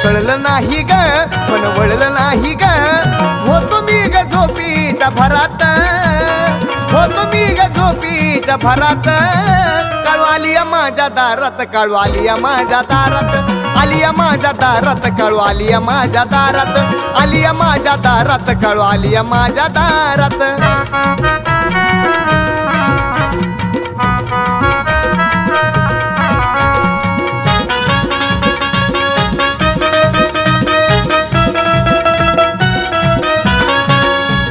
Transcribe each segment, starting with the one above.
कळलं नाही ग पण वळलं नाही ग होतो मी ग झोपीच्या भरात होतो मी ग झोपीच्या भरात काळू आली माझ्या दारात काळू आली माझ्या दारात आली माझ्या दारात काळू आली माझ्या दारात आली माझ्या दारात काळू आली माझ्या दारात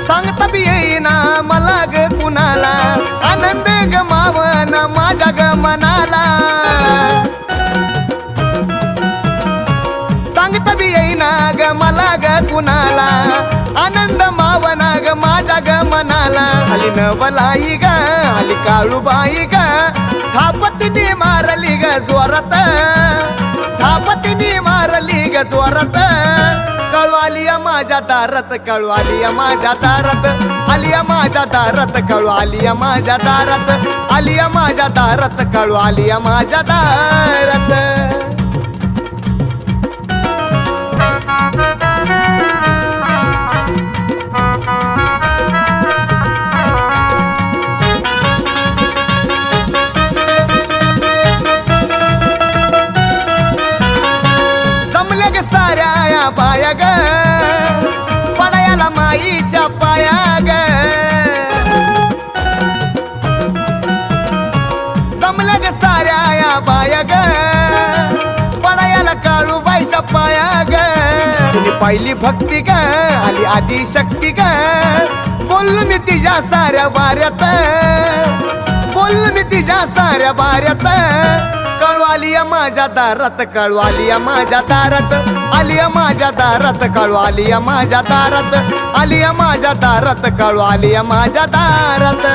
सांगता बी येईना मला ग कुणाला आनंद गमावन माझ्या ग मनाला सांगता बी येईना ग मला ग कुणाला आनंद मावना ग माझ्या ग मनाला आली नवलाई ग आली काळूबाई ग थापतीने मारली ग जोरात थापतीने मारली ग जोरात काळू आली माझ्या दारात काळू आली माझ्या दारात आली माझ्या दारात काळू आली माझ्या दारात आली माझ्या दारात काळू आली माझ्या दारात जमल्या ग साऱ्या बाया ग पडायला माईच्या पाया ग जमल्या ग साऱ्या बाया ग पडायला काळूबाईच्या पाया ग तुझी पहिली भक्ती ग आली आदी शक्ती ग बोललो मी तिच्या साऱ्या बाऱ्यात बोललो मी तिच्या साऱ्या बाऱ्यात काळू आली माझ्या दारात काळू आली माझ्या दारात आली माझ्या दारात काळू आली माझ्या दारात आली माझ्या दारात काळू आली माझ्या दारात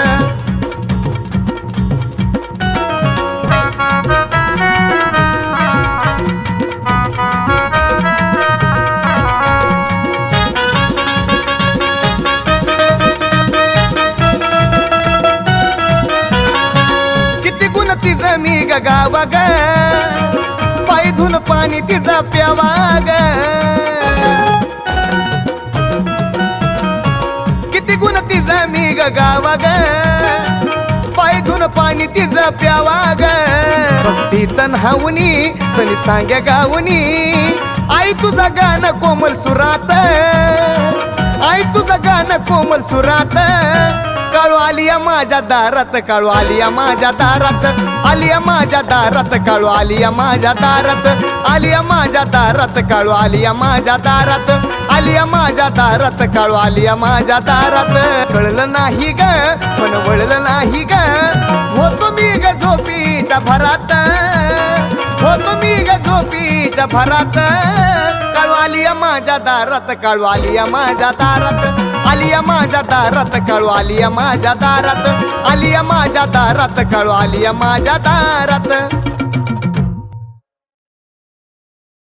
किती गुण तिचं मी ग गावा ग पाय धुन पाणी तिचं प्यावा ग किती गुण तिचं मी ग गावा ग पाय धुन पाणी तिचं प्यावा ग भक्ती तन्हावनी सनी सांग्या गावनी आई तुझं गाणं कोमल सुरात आई तुझं गाणं कोमल सुरात काळू आली माझ्या दारात काळू आली माझ्या दारात आली माझ्या दारात काळू आली माझ्या दारात आली माझ्या दारात काळू आली माझ्या दारात आली माझ्या दारात काळू आली माझ्या दारात कळलं नाही ग पण वळलं नाही ग होतो मी ग झोपीच्या भरात होतो मी ग झोपीच्या भरात काळू आली माझ्या दारात काळू आली माझ्या दारात आली माझ्या दारात काळू आली माझ्या दारात आली माझ्या दारात काळू आली माझ्या दारात